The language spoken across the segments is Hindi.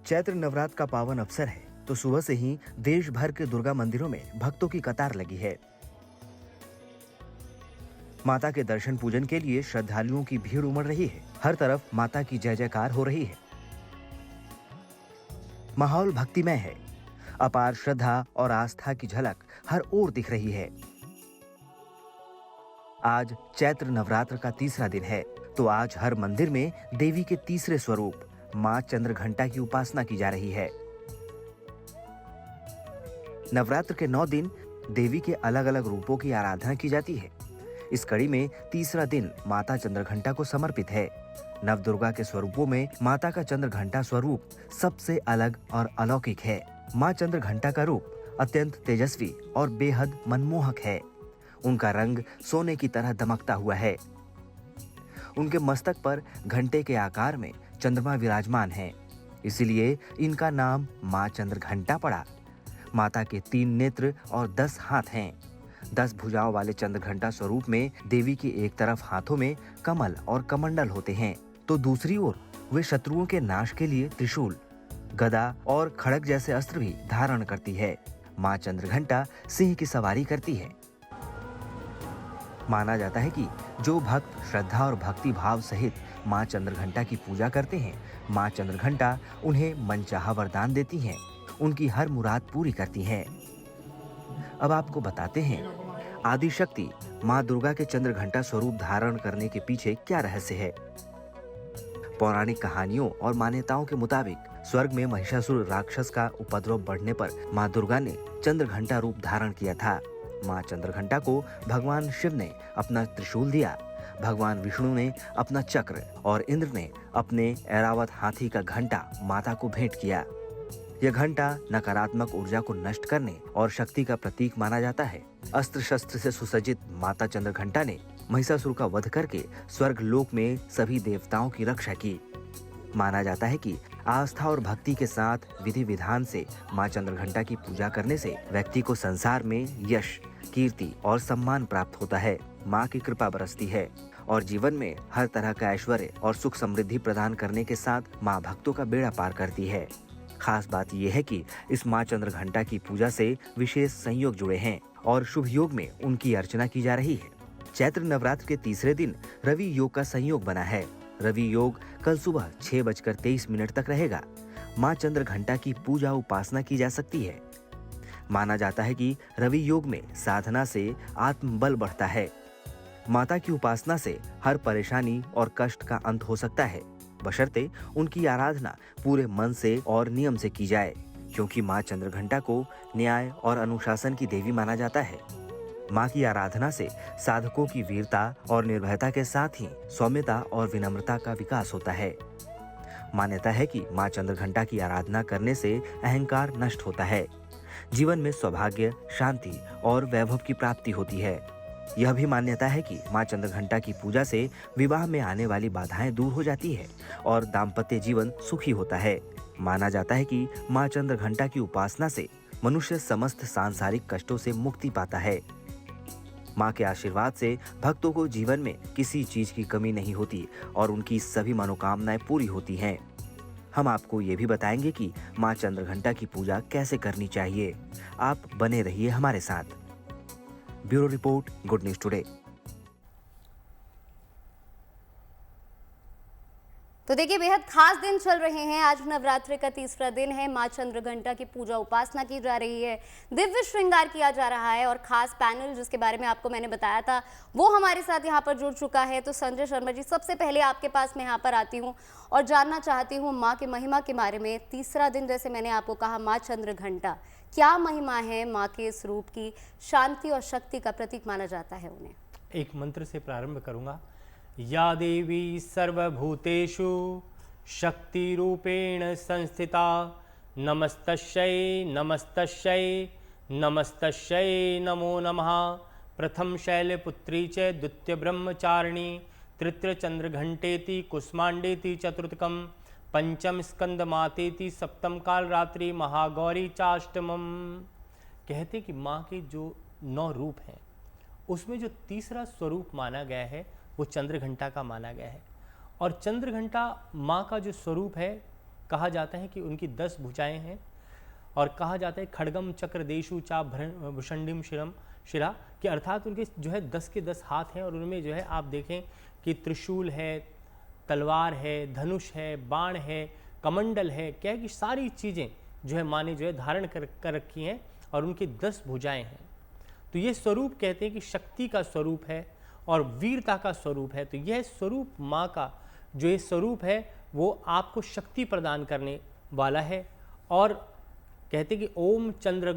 चैत्र नवरात्र का पावन अवसर है तो सुबह से ही देश भर के दुर्गा मंदिरों में भक्तों की कतार लगी है। माता के दर्शन पूजन के लिए श्रद्धालुओं की भीड़ उमड़ रही है। हर तरफ माता की जय जयकार हो रही है। माहौल भक्तिमय है। अपार श्रद्धा और आस्था की झलक हर ओर दिख रही है। आज चैत्र नवरात्र का तीसरा दिन है तो आज हर मंदिर में देवी के तीसरे स्वरूप मां चंद्रघंटा की उपासना की जा रही है। नवरात्र के 9 दिन देवी के अलग अलग रूपों की आराधना की जाती है। इस कड़ी में तीसरा दिन माता चंद्रघंटा को समर्पित है। नवदुर्गा के स्वरूपों में माता का चंद्रघंटा स्वरूप सबसे अलग और अलौकिक है। मां चंद्रघंटा का रूप अत्यंत तेजस्वी और बेहद मनमोहक है। उनका रंग सोने की तरह दमकता हुआ है। उनके मस्तक पर घंटे के आकार में चंद्रमा विराजमान है, इसीलिए इनका नाम मां चंद्रघंटा पड़ा। माता के 3 नेत्र और 10 हाथ हैं। 10 भुजाओं वाले चंद्रघंटा स्वरूप में देवी की एक तरफ हाथों में कमल और कमंडल होते हैं तो दूसरी ओर वे शत्रुओं के नाश के लिए त्रिशूल, गदा और खड़ग जैसे अस्त्र भी धारण करती है। मां चंद्रघंटा सिंह की सवारी करती है। माना जाता है कि जो भक्त श्रद्धा और भक्ति भाव सहित मां चंद्रघंटा की पूजा करते हैं, मां चंद्रघंटा उन्हें मनचाहा वरदान देती हैं, उनकी हर मुराद पूरी करती हैं। अब आपको बताते हैं आदि शक्ति मां दुर्गा के चंद्रघंटा स्वरूप धारण करने के पीछे क्या रहस्य है। पौराणिक कहानियों और मान्यताओं के मुताबिक स्वर्ग में महिषासुर राक्षस का उपद्रव बढ़ने पर मां दुर्गा ने चंद्रघंटा रूप धारण किया था। मां चंद्रघंटा को भगवान शिव ने अपना त्रिशूल दिया, भगवान विष्णु ने अपना चक्र और इंद्र ने अपने ऐरावत हाथी का घंटा माता को भेंट किया। यह घंटा नकारात्मक ऊर्जा को नष्ट करने और शक्ति का प्रतीक माना जाता है। अस्त्र शस्त्र से सुसज्जित माता चंद्रघंटा ने महिषासुर का वध करके स्वर्ग लोक में सभी देवताओं की रक्षा की। माना जाता है कि आस्था और भक्ति के साथ विधि विधान से मां चंद्रघंटा की पूजा करने से व्यक्ति को संसार में यश, कीर्ति और सम्मान प्राप्त होता है। मां की कृपा बरसती है और जीवन में हर तरह का ऐश्वर्य और सुख समृद्धि प्रदान करने के साथ मां भक्तों का बेड़ा पार करती है। खास बात यह है कि इस मां चंद्रघंटा की पूजा से विशेष संयोग जुड़े हैं और शुभ योग में उनकी अर्चना की जा रही है। चैत्र नवरात्र के तीसरे दिन रवि योग का संयोग बना है। रवि योग कल सुबह 6:23 तक रहेगा। मां चंद्रघंटा की पूजा उपासना की जा सकती है। माना जाता है कि रवि योग में साधना से आत्मबल बढ़ता है। माता की उपासना से हर परेशानी और कष्ट का अंत हो सकता है, बशर्ते उनकी आराधना पूरे मन से और नियम से की जाए, क्योंकि मां चंद्रघंटा को न्याय और अनुशासन की देवी माना जाता है। मां की आराधना से साधकों की वीरता और निर्भयता के साथ ही सौम्यता और विनम्रता का विकास होता है। मान्यता है कि मां चंद्रघंटा की आराधना करने से अहंकार नष्ट होता है, जीवन में सौभाग्य, शांति और वैभव की प्राप्ति होती है। यह भी मान्यता है कि मां चंद्रघंटा की पूजा से विवाह में आने वाली बाधाएं दूर हो जाती है और दाम्पत्य जीवन सुखी होता है। माना जाता है कि मां चंद्रघंटा की उपासना से मनुष्य समस्त सांसारिक कष्टों से मुक्ति पाता है। मां के आशीर्वाद से भक्तों को जीवन में किसी चीज की कमी नहीं होती और उनकी सभी मनोकामनाएं पूरी होती हैं। हम आपको ये भी बताएंगे कि मां चंद्रघंटा की पूजा कैसे करनी चाहिए। आप बने रहिए हमारे साथ। Bureau report, good news today. तो देखिए, बेहद खास दिन चल रहे हैं। आज नवरात्रि का तीसरा दिन है। मां चंद्रघंटा की पूजा उपासना की जा रही है, दिव्य श्रृंगार किया जा रहा है और खास पैनल जिसके बारे में आपको मैंने बताया था वो हमारे साथ यहाँ पर जुड़ चुका है। तो संजय शर्मा जी, सबसे पहले आपके पास मैं यहाँ पर आती हूँ और जानना चाहती हूँ माँ की महिमा के बारे में। तीसरा दिन, जैसे मैंने आपको कहा, माँ चंद्रघंटा, क्या महिमा है माँ के इस रूप की? शांति और शक्ति का प्रतीक माना जाता है उन्हें। एक मंत्र से प्रारंभ करूंगा। या देवी सर्वभूतेषु शक्तिरूपेण संस्थिता, नमस्तस्यै नमस्तस्यै नमस्तस्यै नमो नमः। प्रथम शैलपुत्री च द्वितीय ब्रह्मचारिणी, तृतीय चंद्रघंटेति कुष्मांडेति चतुर्थकम, पंचम स्कंदमातेति सप्तम कालरात्रि महागौरी चाष्टमम। कहते कि माँ के जो 9 रूप हैं उसमें जो तीसरा स्वरूप माना गया है वो चंद्रघंटा का माना गया है। और चंद्रघंटा माँ का जो स्वरूप है कहा जाता है कि उनकी 10 भुजाएं हैं और कहा जाता है खड्गम चक्र देशु चा भुषंडिम शिरा कि अर्थात उनके जो है 10 के 10 हाथ हैं और उनमें जो है आप देखें कि त्रिशूल है, तलवार है, धनुष है, बाण है, कमंडल है, क्या है कि सारी चीज़ें जो है माँ ने जो है धारण कर रखी हैं और उनकी 10 भुजाएं हैं। तो ये स्वरूप कहते हैं कि शक्ति का स्वरूप है और वीरता का स्वरूप है। तो यह स्वरूप माँ का जो ये स्वरूप है वो आपको शक्ति प्रदान करने वाला है। और कहते हैं कि ओम चंद्र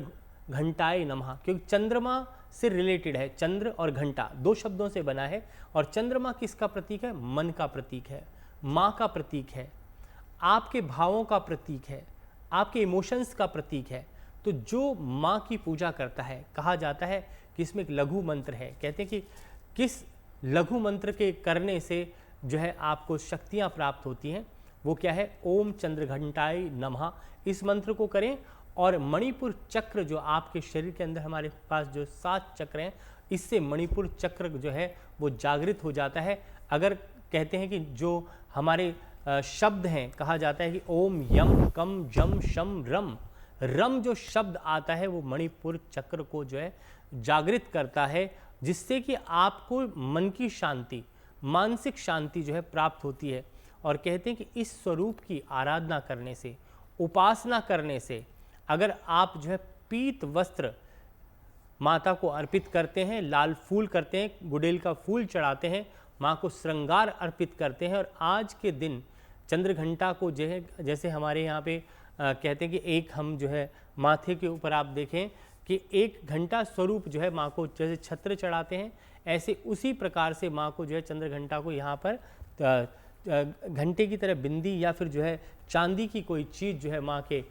घंटाए नमः, क्योंकि चंद्रमा से रिलेटेड है, चंद्र और घंटा 2 शब्दों से बना है और चंद्रमा किसका प्रतीक है? मन का प्रतीक है, माँ का प्रतीक है, आपके भावों का प्रतीक है, आपके इमोशंस का प्रतीक है। तो जो माँ की पूजा करता है, कहा जाता है कि इसमें एक लघु मंत्र है, कहते हैं कि किस लघु मंत्र के करने से जो है आपको शक्तियाँ प्राप्त होती हैं, वो क्या है? ओम चंद्र घंटाए नमः, इस मंत्र को करें और मणिपुर चक्र जो आपके शरीर के अंदर हमारे पास जो 7 चक्र हैं, इससे मणिपुर चक्र जो है वो जागृत हो जाता है। अगर कहते हैं कि जो हमारे शब्द हैं, कहा जाता है कि ओम यम कम जम शम रम, रम जो शब्द आता है वो मणिपुर चक्र को जो है जागृत करता है, जिससे कि आपको मन की शांति, मानसिक शांति जो है प्राप्त होती है। और कहते हैं कि इस स्वरूप की आराधना करने से, उपासना करने से, अगर आप जो है पीत वस्त्र माता को अर्पित करते हैं, लाल फूल करते हैं, गुड़ेल का फूल चढ़ाते हैं, माँ को श्रृंगार अर्पित करते हैं और आज के दिन चंद्रघंटा को जो है, जैसे हमारे यहाँ पे कहते हैं कि एक हम जो है माथे के ऊपर आप देखें कि एक घंटा स्वरूप जो है माँ को जैसे छत्र चढ़ाते हैं, ऐसे उसी प्रकार से माँ को जो है चंद्रघंटा को यहाँ पर घंटे की तरह बिंदी या फिर जो है चांदी की कोई चीज़ जो है माँ के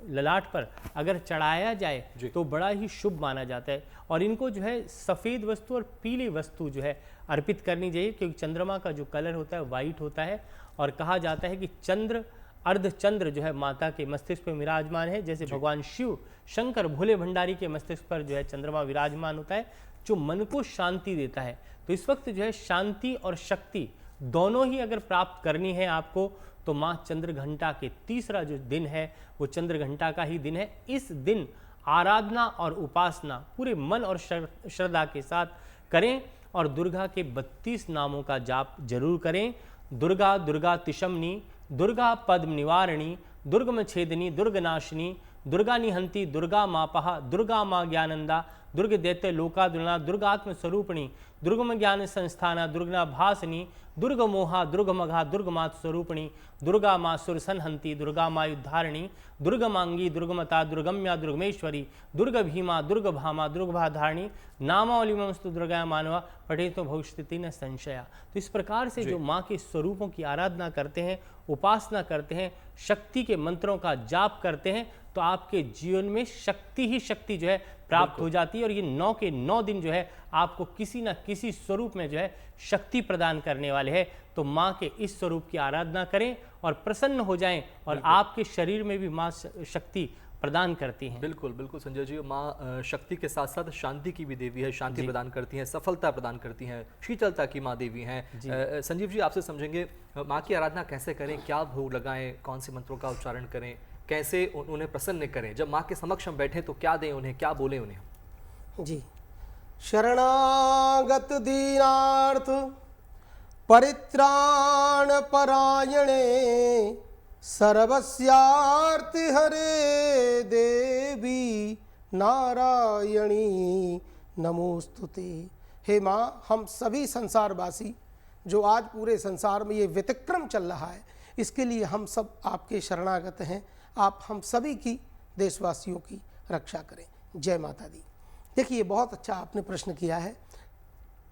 ललाट पर अगर चढ़ाया जाए तो बड़ा ही शुभ माना जाता है। और इनको जो है सफ़ेद वस्तु और पीली वस्तु जो है अर्पित करनी चाहिए, क्योंकि चंद्रमा का जो कलर होता है वाइट होता है। और कहा जाता है कि चंद्र, अर्धचंद्र जो है माता के मस्तिष्क पर विराजमान है, जैसे भगवान शिव शंकर भोले भंडारी के मस्तिष्क पर जो है चंद्रमा विराजमान होता है, जो मन को शांति देता है। तो इस वक्त जो है शांति और शक्ति दोनों ही अगर प्राप्त करनी है आपको, तो माँ चंद्रघंटा के तीसरा जो दिन है वो चंद्रघंटा का ही दिन है। इस दिन आराधना और उपासना पूरे मन और श्रद्धा के साथ करें और दुर्गा के 32 नामों का जाप जरूर करें। दुर्गा दुर्गा तिशमनी, दुर्गा पद्म निवारणी, दुर्गम छेदनी, दुर्गनाशिनी, दुर्गा निहंती, दुर्गा मापहा, दुर्गा माँ ज्ञानंदा, दुर्ग दैत्य लोकादुलना, दुर्गात्म स्वरूपिणी, दुर्गम ज्ञान संस्थाना, दुर्गना भासनी, दुर्ग मोहा, दुर्ग मघा, दुर्ग मात स्वरूपिणी, दुर्गा माँ सुरसनहंती, दुर्गा माँ युद्धारिणी, दुर्गमांगी, दुर्गमता, दुर्गम्या, दुर्गमेश्वरी, दुर्ग भीमा, दुर्ग भामा, दुर्गभाधारिणी, नामावलिमस्तु दुर्गा मानवा पठे तो भविष्यति न संशया। तो इस प्रकार से जो माँ के स्वरूपों की आराधना करते हैं, उपासना करते हैं, शक्ति के मंत्रों का जाप करते हैं, तो आपके जीवन में शक्ति ही शक्ति जो है प्राप्त हो जाती है। और ये 9 के 9 दिन जो है आपको किसी न किसी स्वरूप में जो है शक्ति प्रदान करने वाले हैं। तो माँ के इस स्वरूप की आराधना करें और प्रसन्न हो जाएं और आपके शरीर में भी माँ शक्ति प्रदान करती हैं। बिल्कुल बिल्कुल संजय जी, माँ शक्ति के साथ साथ शांति की भी देवी है, शांति प्रदान करती हैं, सफलता प्रदान करती हैं, शीतलता की माँ देवी हैं। संजीव जी आपसे समझेंगे माँ की आराधना कैसे करें, क्या भोग लगाएं, कौन से मंत्रों का उच्चारण करें, कैसे उन्हें प्रसन्न करें, जब माँ के समक्ष हम बैठे तो क्या दें उन्हें, क्या बोले उन्हें? जी, शरणागत दीनार्थ परित्राण परायणे सर्वस्यार्ति हरे देवी नारायणी नमोस्तुते। हे माँ, हम सभी संसारवासी जो आज पूरे संसार में ये व्यतिक्रम चल रहा है, इसके लिए हम सब आपके शरणागत हैं। आप हम सभी की, देशवासियों की रक्षा करें। जय माता दी। देखिए, बहुत अच्छा आपने प्रश्न किया है।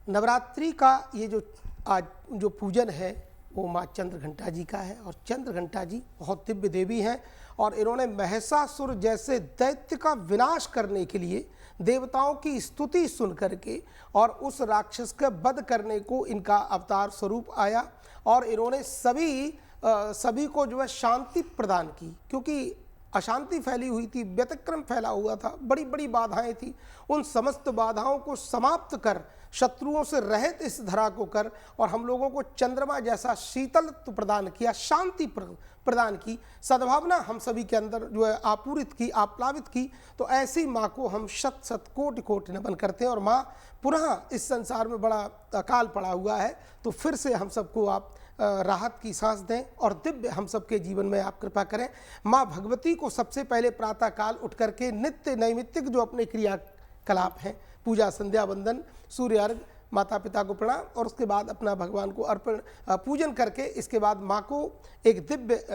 नवरात्रि का ये जो आज जो पूजन है वो माँ चंद्रघंटा जी का है और चंद्रघंटा जी बहुत दिव्य देवी हैं और इन्होंने महिषासुर जैसे दैत्य का विनाश करने के लिए देवताओं की स्तुति सुन करके और उस राक्षस का वध करने को इनका अवतार स्वरूप आया और इन्होंने सभी को जो है शांति प्रदान की, क्योंकि अशांति फैली हुई थी, व्यतिक्रम फैला हुआ था, बड़ी बड़ी बाधाएं थी। उन समस्त बाधाओं को समाप्त कर, शत्रुओं से रहित इस धरा को कर और हम लोगों को चंद्रमा जैसा शीतलत्व प्रदान किया, शांति प्रदान की, सद्भावना हम सभी के अंदर जो है आपूरित की, आप्लावित की। तो ऐसी माँ को हम शत शत कोटि कोटि नमन करते हैं। और माँ पुनः इस संसार में बड़ा अकाल पड़ा हुआ है, तो फिर से हम सबको आप राहत की सांस दें और दिव्य हम सबके जीवन में आप कृपा करें। माँ भगवती को सबसे पहले प्रातः काल उठ करके नित्य नैमित्तिक जो अपने क्रियाकलाप हैं, पूजा, संध्या वंदन, सूर्य अर्घ, माता पिता को प्रणाम और उसके बाद अपना भगवान को अर्पण पूजन करके इसके बाद माँ को एक दिव्य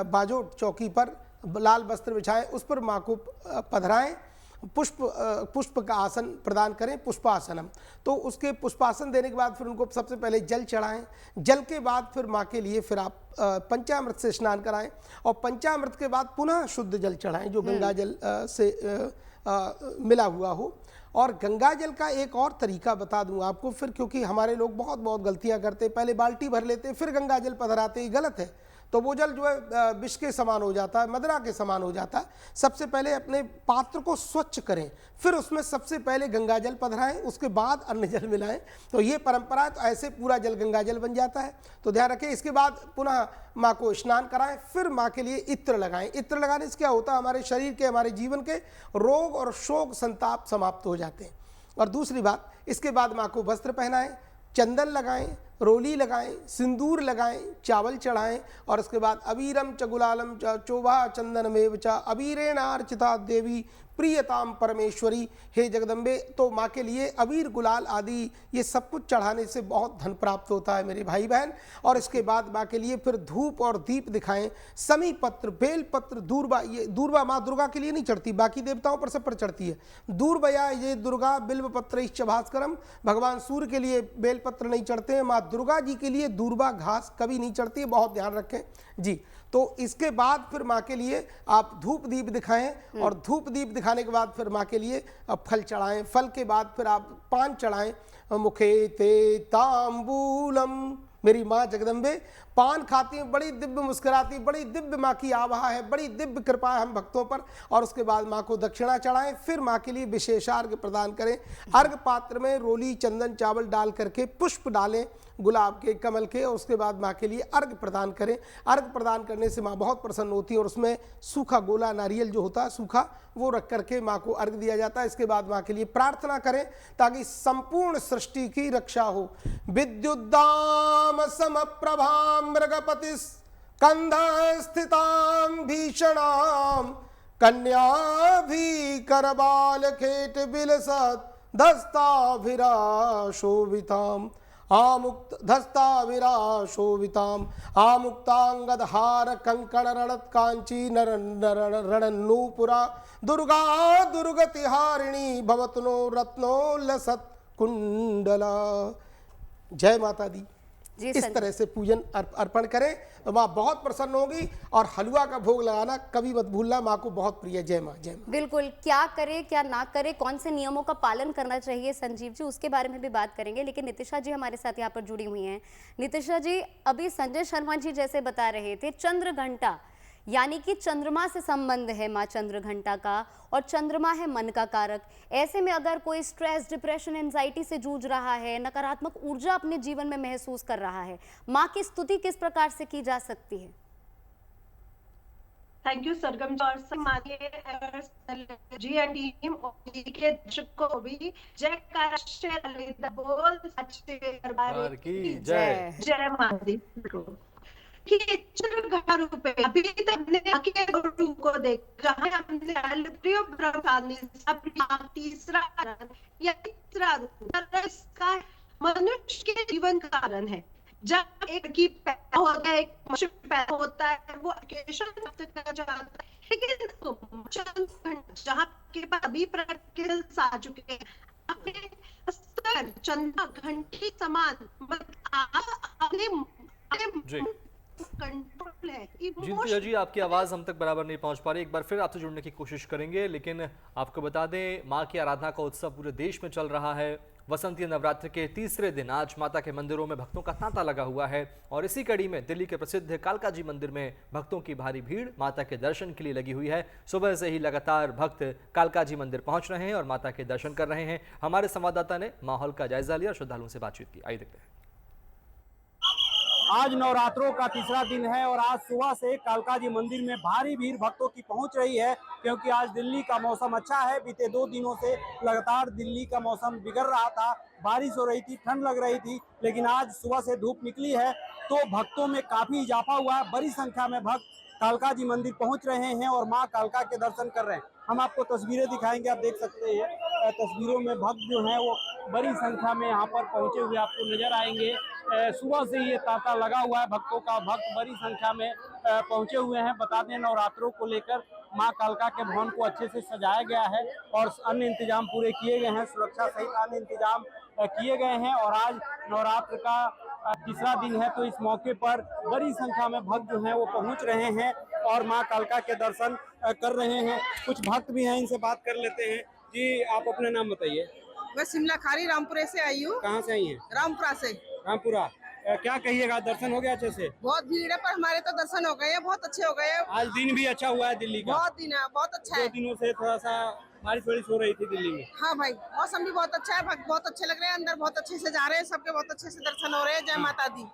बाजोट चौकी पर लाल वस्त्र बिछाएं, उस पर माँ को पधराएं, पुष्प का आसन प्रदान करें, पुष्पासनम। तो उसके पुष्पासन देने के बाद फिर उनको सबसे पहले जल चढ़ाएं। जल के बाद फिर माँ के लिए फिर आप पंचामृत से स्नान कराएं और पंचामृत के बाद पुनः शुद्ध जल चढ़ाएं जो गंगा जल से मिला हुआ हो। और गंगा जल का एक और तरीका बता दूं आपको फिर, क्योंकि हमारे लोग बहुत गलतियां करते, पहले बाल्टी भर लेते फिर गंगा जल पधराते, ये गलत है। तो वो जल जो है विष के समान हो जाता है, मदिरा के समान हो जाता है। सबसे पहले अपने पात्र को स्वच्छ करें, फिर उसमें सबसे पहले गंगा जल पधराएं, उसके बाद अन्य जल मिलाएं। तो ये परंपरा है, तो ऐसे पूरा जल गंगा जल बन जाता है। तो ध्यान रखें। इसके बाद पुनः माँ को स्नान कराएं, फिर माँ के लिए इत्र लगाएं। इत्र लगाने से क्या होता है, हमारे शरीर के, हमारे जीवन के रोग और शोक संताप समाप्त हो जाते हैं। और दूसरी बात, इसके बाद माँ को वस्त्र पहनाएं, चंदन लगाएं, रोली लगाएं, सिंदूर लगाएं, चावल चढ़ाएं और उसके बाद अबीरम च गुलालम च चोभा चंदनमेव च अबीरेण अर्चिता देवी प्रियताम परमेश्वरी। हे जगदम्बे, तो माँ के लिए अबीर गुलाल आदि ये सब कुछ चढ़ाने से बहुत धन प्राप्त होता है मेरे भाई बहन। और इसके बाद माँ के लिए फिर धूप और दीप दिखाएं, समी पत्र, बेल पत्र, दूर्वा, ये दूर्वा माँ दुर्गा के लिए नहीं चढ़ती, बाकी देवताओं पर सब पर चढ़ती है। दूर्वया ये दुर्गा बिल्व पत्र इश्च भास्करम, भगवान सूर्य के लिए बेल पत्र नहीं चढ़ते हैं, माँ दुर्गा जी के लिए दूर्वा घास कभी नहीं चढ़ती है, बहुत ध्यान रखें जी। तो इसके बाद फिर माँ के लिए आप धूप दीप दिखाएं और धूप दीप दिखाने के बाद फिर माँ के लिए फल चढ़ाएं। फल के बाद फिर आप पान चढ़ाएं। मुखे ते तांबूलम, मेरी माँ जगदम्बे पान खाती हैं, बड़ी दिव्य मुस्कुराती, बड़ी दिव्य माँ की आभा है, बड़ी दिव्य कृपा है हम भक्तों पर। और उसके बाद माँ को दक्षिणा चढ़ाएं, फिर माँ के लिए विशेषार्घ प्रदान करें। अर्घ पात्र में रोली, चंदन, चावल डाल करके पुष्प डालें, गुलाब के, कमल के, और उसके बाद माँ के लिए अर्घ प्रदान करें। अर्घ प्रदान करने से माँ बहुत प्रसन्न होती है और उसमें सूखा गोला नारियल जो होता है सूखा, वो रख करके माँ को अर्घ दिया जाता है। इसके बाद माँ के लिए प्रार्थना करें ताकि संपूर्ण सृष्टि की रक्षा हो। विद्युद्दाम समप्रभाम मृगपति स्कंध स्थितां भीषणाम कन्या भी करबाल खेट बिलसत धस्ताभिरा शोभिताम आमुक्त धस्ताविरा शोभिताम आमुक्तांगदहार कंकण रणत कांची रणन्नूपुरा दुर्गा दुर्गतिहारिणी भवतनो रत्नोल्लसत कुंडला। जय माता दी। इस तरह से पूजन अर्पण करें तो माँ बहुत प्रसन्न होगी। और हलवा का भोग लगाना कभी मत भूलना, माँ को बहुत प्रिय। जय माँ, जय माँ। बिल्कुल, क्या करे क्या ना करे, कौन से नियमों का पालन करना चाहिए संजीव जी, उसके बारे में भी बात करेंगे। लेकिन नितिशा जी हमारे साथ यहाँ पर जुड़ी हुई हैं। नितिशा जी, अभी संजय शर्मा जी जैसे बता रहे थे, चंद्र घंटा यानी कि चंद्रमा से संबंध है माँ चंद्र घंटा का, और चंद्रमा है मन का कारक। ऐसे में अगर कोई स्ट्रेस, डिप्रेशन, एंजाइटी से जूझ रहा है, नकारात्मक ऊर्जा अपने जीवन में महसूस कर रहा है, माँ की स्तुति किस प्रकार से की जा सकती है? Thank you Sargam ji and team के दर्शकों को भी जय बोल सच्चे दरबार की जय। जय माता दी। चंद्र रूप है, अभी तक हमने आके गुरु को देखा है, हमने तीसरा या तीसरा इसका मनुष्य के जीवन का कारण है। जब एक की पैदा होता है, एक मनुष्य पैदा होता है, वो occasion कर जाता है। लेकिन जहाँ के पास अभी प्रकृति आ चुके हैं, अपने चंद्र घंटी समान अपने कंट्रोल है। जी जी, आपकी आवाज़ हम तक बराबर नहीं पहुंच पा रही। एक बार फिर आपसे जुड़ने की कोशिश करेंगे, लेकिन आपको बता दें माँ की आराधना का उत्सव पूरे देश में चल रहा है वसंतीय नवरात्र के तीसरे दिन आज माता के मंदिरों में भक्तों का तांता लगा हुआ है और इसी कड़ी में दिल्ली के प्रसिद्ध कालका जी मंदिर में भक्तों की भारी भीड़ माता के दर्शन के लिए लगी हुई है। सुबह से ही लगातार भक्त कालका जी मंदिर पहुंच रहे हैं और माता के दर्शन कर रहे हैं। हमारे संवाददाता ने माहौल का जायजा लिया और श्रद्धालुओं से बातचीत की। आइए देखते हैं। आज नवरात्रों का तीसरा दिन है और आज सुबह से कालका जी मंदिर में भारी भीड़ भक्तों की पहुंच रही है, क्योंकि आज दिल्ली का मौसम अच्छा है। बीते 2 दिनों से लगातार दिल्ली का मौसम बिगड़ रहा था, बारिश हो रही थी, ठंड लग रही थी, लेकिन आज सुबह से धूप निकली है तो भक्तों में काफी इजाफा हुआ है। बड़ी संख्या में भक्त कालका जी मंदिर पहुंच रहे हैं और मां कालका के दर्शन कर रहे हैं। हम आपको तस्वीरें दिखाएंगे, आप देख सकते हैं तस्वीरों में भक्त जो हैं वो बड़ी संख्या में यहाँ पर पहुंचे हुए आपको नजर आएंगे। सुबह से ये तांता लगा हुआ है भक्तों का, भक्त बड़ी संख्या में पहुंचे हुए हैं। बता दें नवरात्रों को लेकर मां कालका के भवन को अच्छे से सजाया गया है और अन्य इंतजाम पूरे किए गए हैं, सुरक्षा सहित अन्य इंतजाम किए गए हैं। और आज नवरात्र का तीसरा दिन है तो इस मौके पर बड़ी संख्या में भक्त जो हैं वो पहुंच रहे हैं और मां कालका के दर्शन कर रहे हैं। कुछ भक्त भी हैं, इनसे बात कर लेते हैं। जी, आप अपना नाम बताइए। मैं शिमला खारी रामपुरे से आई हूँ। कहाँ से आई हैं? रामपुरा से। रामपुरा। क्या कहिएगा, दर्शन हो गया अच्छे से? बहुत भीड़ है पर हमारे तो दर्शन हो गए हैं, बहुत अच्छे हो गए हैं। आज दिन भी अच्छा हुआ है दिल्ली का। बहुत दिन है, बहुत अच्छा 2 है। दिनों से थोड़ा सा बारिश हो रही थी दिल्ली में। हाँ भाई, मौसम भी बहुत अच्छा है, भक्त बहुत अच्छे लग रहे हैं, अंदर बहुत अच्छे से जा रहे हैं, सबके बहुत अच्छे से दर्शन हो रहे हैं। जय माता दी।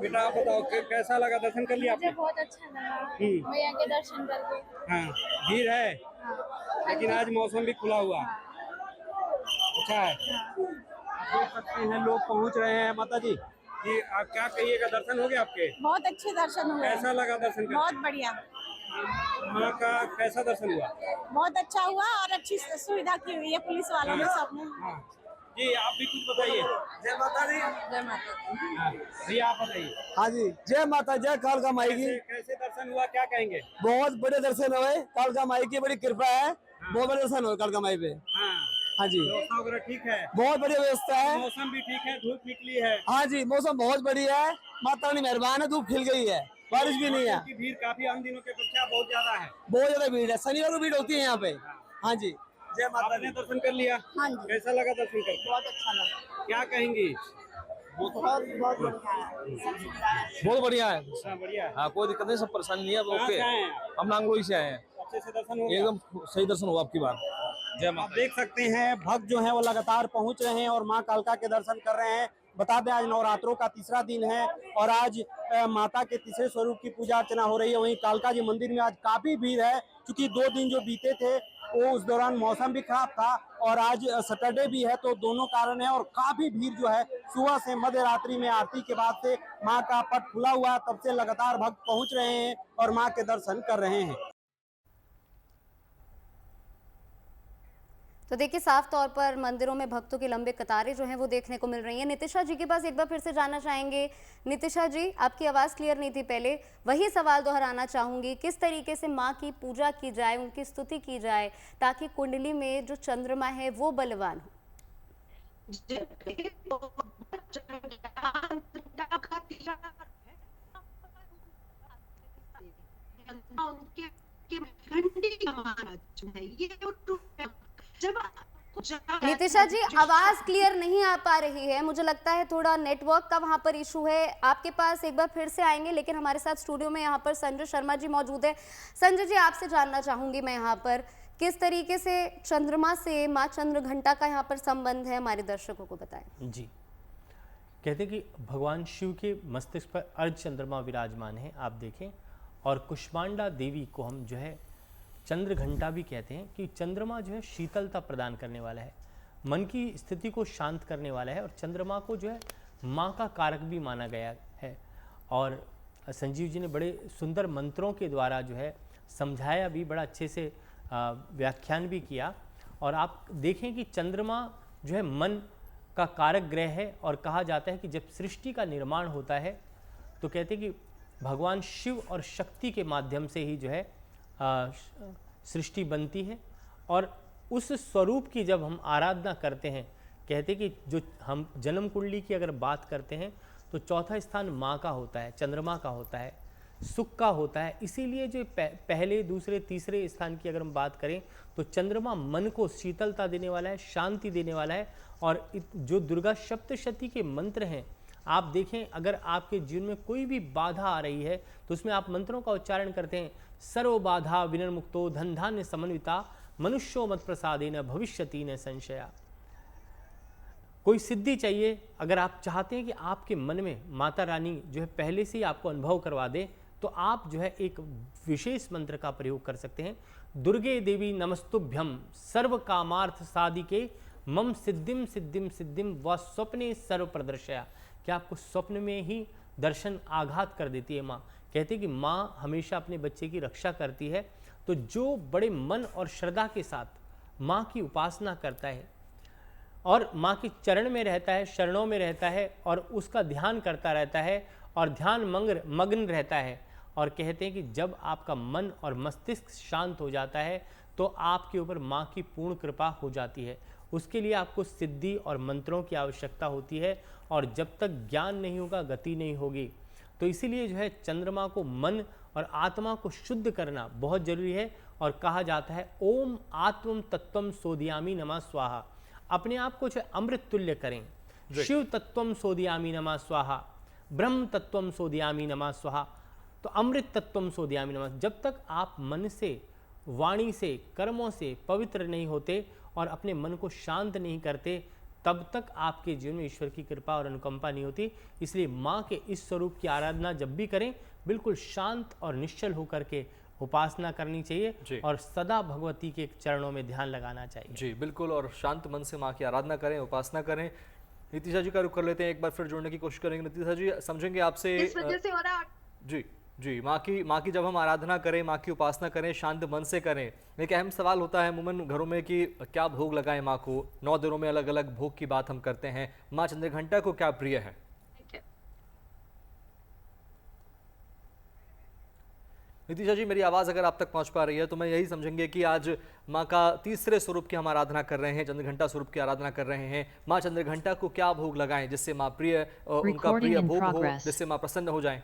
बेटा आप बताओ कैसा लगा, दर्शन कर लिया आपने? मुझे बहुत अच्छा लगा मैया के दर्शन करके। हाँ, भीड़ है लेकिन आज मौसम भी खुला हुआ है, अच्छा है। देख सकते हैं लोग पहुंच रहे हैं। माता जी, ये आप क्या कहिएगा, दर्शन हो गए आपके? बहुत अच्छे दर्शन हुए। कैसा लगा दर्शन करके? बहुत बढ़िया। माँ का कैसा दर्शन हुआ? बहुत अच्छा हुआ और अच्छी सुविधा की हुई है पुलिस वालों ने, सबने। हाँ जी, आप भी कुछ बताइए। जय माता दी। जय माता दी। जी आप बताइए। हाँ जी, जय माता, जय कालका माई की। कैसे दर्शन हुआ, क्या कहेंगे? बहुत बड़े दर्शन हुए, कालका माई की बड़ी कृपा है। बहुत बड़े दर्शन हुए कालका माई पे। हाँ जी, व्यवस्था वगैरह ठीक है? बहुत बढ़िया व्यवस्था है। मौसम भी ठीक है, धूप निकली है। हाँ जी, मौसम बहुत बढ़िया है, माता रानी मेहरबान है, धूप खिल गई है, बारिश भी नहीं है। भीड़ काफी आम दिनों की अपेक्षा बहुत ज्यादा है। बहुत ज्यादा भीड़ है, शनिवार को भीड़ होती है यहाँ पे। हाँ जी, जय माता आपने दर्शन कर लिया? हाँ जी। कैसा लगा दर्शन करके? बहुत अच्छा लगा। क्या कहेंगी? बहुत बढ़िया है। बहुत बढ़िया है। अच्छा, बढ़िया है। हाँ, कोई दिक्कत नहीं, सब परेशानी नहीं है। कहाँ से आए हैं? हम नांगलोई से आए हैं। अच्छे से दर्शन हो गया? एकदम सही दर्शन हुआ आपकी बात। जय आप देख सकते हैं भक्त जो हैं वो लगातार पहुंच रहे हैं और मां कालका के दर्शन कर रहे हैं। बता दें आज नवरात्रों का तीसरा दिन है और आज माता के तीसरे स्वरूप की पूजा अर्चना हो रही है। वहीं कालका जी मंदिर में आज काफी भीड़ है, क्योंकि 2 दिन जो बीते थे वो उस दौरान मौसम भी खराब था और आज सैटरडे भी है, तो दोनों कारण है। और काफी भीड़ जो है सुबह से मध्य रात्रि में आरती के बाद से माँ का पट खुला हुआ है, तब से लगातार भक्त पहुंच रहे हैं और माँ के दर्शन कर रहे हैं। तो देखिए साफ तौर पर मंदिरों में भक्तों की लंबे कतारें जो हैं वो देखने को मिल रही हैं। नितिशा जी के पास एक बार फिर से जाना चाहेंगे। नितिशा जी, आपकी आवाज़ क्लियर नहीं थी पहले, वही सवाल दोहराना चाहूँगी, किस तरीके से माँ की पूजा की जाए, उनकी स्तुति की जाए ताकि कुंडली में जो चंद्रमा है वो बलवान हो? नितिशा जी, आवाज क्लियर नहीं आ पा रही है, मुझे लगता है थोड़ा नेटवर्क का वहां पर इशू है। आपके पास एक बार फिर से आएंगे, लेकिन हमारे साथ स्टूडियो में यहाँ पर संजय शर्मा जी मौजूद है। संजय जी, आपसे जानना चाहूंगी मैं यहाँ पर किस तरीके से चंद्रमा से माँ चंद्रघंटा का यहाँ पर संबंध है, हमारे दर्शकों को बताएं। जी, कहते कि भगवान शिव के मस्तिष्क पर अर्ध चंद्रमा विराजमान है, आप देखें, और कुष्मांडा देवी को हम जो है चंद्रघंटा भी कहते हैं कि चंद्रमा जो है शीतलता प्रदान करने वाला है, मन की स्थिति को शांत करने वाला है, और चंद्रमा को जो है माँ का कारक भी माना गया है। और संजीव जी ने बड़े सुंदर मंत्रों के द्वारा जो है समझाया भी, बड़ा अच्छे से व्याख्यान भी किया। और आप देखें कि चंद्रमा जो है मन का कारक ग्रह है, और कहा जाता है कि जब सृष्टि का निर्माण होता है तो कहते हैं कि भगवान शिव और शक्ति के माध्यम से ही जो है सृष्टि बनती है। और उस स्वरूप की जब हम आराधना करते हैं, कहते कि जो हम जन्म कुंडली की अगर बात करते हैं तो चौथा स्थान माँ का होता है, चंद्रमा का होता है। सुख का होता है। इसीलिए जो पहले, दूसरे, तीसरे स्थान की अगर हम बात करें तो चंद्रमा मन को शीतलता देने वाला है, शांति देने वाला है। और जो दुर्गा सप्तशती के मंत्र हैं, आप देखें अगर आपके जीवन में कोई भी बाधा आ रही है तो उसमें आप मंत्रों का उच्चारण करते हैं, सर्व बाधा विनिर्मुक्तो धन धान्य समन्विता मनुष्यो मत प्रसादेन भविष्यति न संशया। कोई सिद्धि चाहिए, अगर आप चाहते हैं कि आपके मन में माता रानी जो है पहले से ही आपको अनुभव करवा दे, तो आप जो है एक विशेष मंत्र का प्रयोग कर सकते हैं। दुर्गे देवी नमस्तुभ्यम सर्व कामार्थ साधिके मम सिद्धिम सिद्धिम सिद्धिम व स्वप्ने सर्व प्रदर्शया। क्या आपको स्वप्न में ही दर्शन आघात कर देती है माँ। कहते हैं कि माँ हमेशा अपने बच्चे की रक्षा करती है। तो जो बड़े मन और श्रद्धा के साथ माँ की उपासना करता है और माँ के चरण में रहता है, शरणों में रहता है और उसका ध्यान करता रहता है और ध्यान मग्न रहता है, और कहते हैं कि जब आपका मन और मस्तिष्क शांत हो जाता है तो आपके ऊपर माँ की पूर्ण कृपा हो जाती है। उसके लिए आपको सिद्धि और मंत्रों की आवश्यकता होती है, और जब तक ज्ञान नहीं होगा गति नहीं होगी। तो इसीलिए जो है चंद्रमा को मन और आत्मा को शुद्ध करना बहुत जरूरी है। और कहा जाता है ओम आत्मम तत्वम सोदियामी नमः स्वाहा। अपने आप को जो अमृत तुल्य करें। शिव तत्वम सोदियामी नमः स्वाहा, ब्रह्म तत्वम सोदियामी नमः स्वाहा, तो अमृत तत्वम सोदियामी नमः। जब तक आप मन से, वाणी से, कर्मों से पवित्र नहीं होते और अपने मन को शांत नहीं करते, तब तक आपके जीवन में ईश्वर की कृपा और अनुकंपा नहीं होती। इसलिए माँ के इस स्वरूप की आराधना जब भी करें, बिल्कुल शांत और निश्चल होकर के उपासना करनी चाहिए और सदा भगवती के चरणों में ध्यान लगाना चाहिए। जी बिल्कुल, और शांत मन से माँ की आराधना करें, उपासना करें। नीतिशा जी का रुख कर लेते हैं, एक बार फिर जोड़ने की कोशिश करेंगे। नीतिशा जी समझेंगे आपसे, इस वजह से हो रहा जी माँ की जब हम आराधना करें, माँ की उपासना करें, शांत मन से करें, एक अहम सवाल होता है अमूमन घरों में कि क्या भोग लगाएं माँ को। 9 दिनों में अलग अलग भोग की बात हम करते हैं। माँ चंद्रघंटा को क्या प्रिय है? नीतिशा जी, मेरी आवाज़ अगर आप तक पहुंच पा रही है तो मैं यही समझेंगे कि आज माँ का तीसरे स्वरूप की हम आराधना कर रहे हैं, चंद्रघंटा स्वरूप की आराधना कर रहे हैं। माँ चंद्रघंटा को क्या भोग लगाएं जिससे माँ उनका प्रिय भोग हो, जिससे माँ प्रसन्न हो जाएं?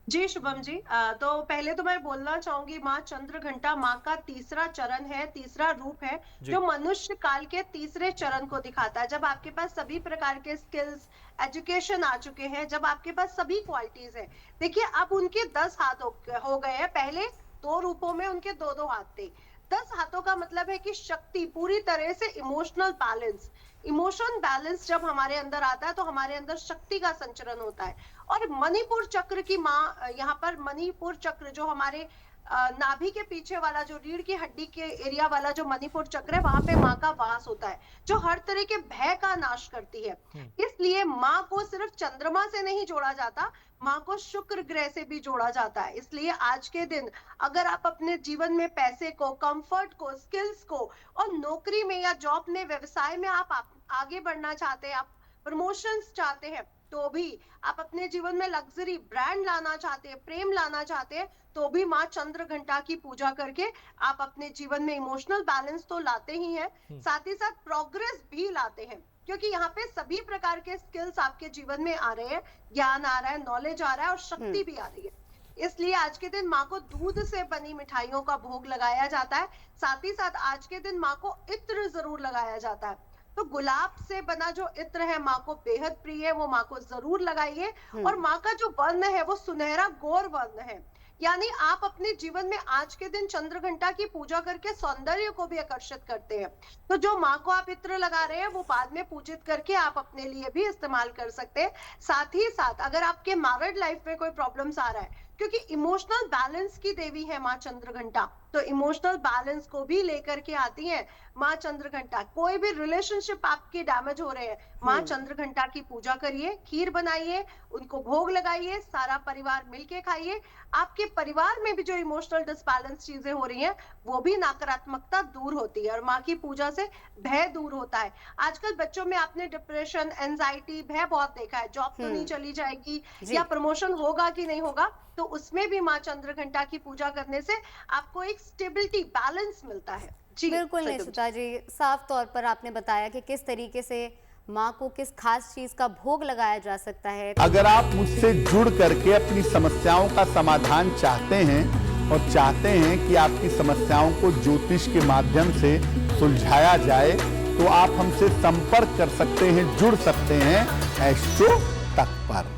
जी शुभम जी, तो पहले तो मैं बोलना चाहूंगी, माँ चंद्रघंटा माँ का तीसरा चरण है, तीसरा रूप है, जो मनुष्य काल के तीसरे चरण को दिखाता है। जब आपके पास सभी प्रकार के स्किल्स, एजुकेशन आ चुके हैं, जब आपके पास सभी क्वालिटीज हैं। देखिए अब उनके 10 हाथ हो गए हैं, पहले 2 रूपों में उनके 2-2 हाथ थे। 10 हाथों का मतलब है कि शक्ति, पूरी तरह से इमोशनल बैलेंस। इमोशन बैलेंस जब हमारे अंदर आता है तो हमारे अंदर शक्ति का संचरण होता है। और मणिपुर चक्र की माँ, यहाँ पर मणिपुर चक्र जो हमारे नाभि के पीछे वाला, जो रीढ़ की हड्डी के एरिया वाला जो मणिपुर चक्र है, वहां पे माँ का वास होता है, जो हर तरह के भय का नाश करती है। इसलिए माँ को सिर्फ चंद्रमा से नहीं जोड़ा जाता, माँ को शुक्र ग्रह से भी जोड़ा जाता है। इसलिए आज के दिन अगर आप अपने जीवन में पैसे को, कंफर्ट को, स्किल्स को और नौकरी में या जॉब में, व्यवसाय में आप आगे बढ़ना चाहते हैं, आप प्रमोशंस चाहते हैं, तो भी आप अपने जीवन में लग्जरी ब्रांड लाना चाहते हैं, प्रेम लाना चाहते हैं, तो भी माँ चंद्रघंटा की पूजा करके आप अपने जीवन में इमोशनल बैलेंस तो लाते ही हैं, साथ ही साथ प्रोग्रेस भी लाते हैं। क्योंकि यहाँ पे सभी प्रकार के स्किल्स आपके जीवन में आ रहे हैं, ज्ञान आ रहा है, नॉलेज आ रहा है और शक्ति भी आ रही है। इसलिए आज के दिन माँ को दूध से बनी मिठाइयों का भोग लगाया जाता है। साथ ही साथ आज के दिन माँ को इत्र जरूर लगाया जाता है। तो गुलाब से बना जो इत्र है माँ को बेहद प्रिय है, वो माँ को जरूर लगाइए। और माँ का जो वर्ण है वो सुनहरा गौर वर्ण है, यानी आप अपने जीवन में आज के दिन चंद्रघंटा की पूजा करके सौंदर्य को भी आकर्षित करते हैं। तो जो माँ को आप इत्र लगा रहे हैं वो बाद में पूजित करके आप अपने लिए भी इस्तेमाल कर सकते हैं। साथ ही साथ अगर आपके मैरिड लाइफ में कोई प्रॉब्लम्स आ रहा है, क्योंकि इमोशनल बैलेंस की देवी है माँ चंद्रघंटा, तो इमोशनल बैलेंस को भी लेकर के आती है माँ चंद्रघंटा। कोई भी रिलेशनशिप आपके डैमेज हो रहे हैं, माँ चंद्रघंटा की पूजा करिए, खीर बनाइए, उनको भोग लगाइए, सारा परिवार मिलके खाइए। आपके परिवार में भी जो इमोशनल डिसबैलेंस चीजें हो रही हैं वो भी नकारात्मकता दूर होती है और माँ की पूजा से भय दूर होता है। आजकल बच्चों में आपने डिप्रेशन, एंजाइटी, भय बहुत देखा है, जॉब तो नहीं चली जाएगी या प्रमोशन होगा कि नहीं होगा, तो उसमें भी माँ चंद्रघंटा की पूजा करने से आपको एक स्टेबिलिटी, बैलेंस मिलता है। जी बिल्कुल निशिता जी, साफ तौर पर आपने बताया कि किस तरीके से माँ को किस खास चीज का भोग लगाया जा सकता है। अगर आप मुझसे जुड़ करके अपनी समस्याओं का समाधान चाहते हैं और चाहते हैं कि आपकी समस्याओं को ज्योतिष के माध्यम से सुलझाया जाए, तो आप हमसे संपर्क कर सकते हैं, जुड़ सकते हैं एस्ट्रो तक पर।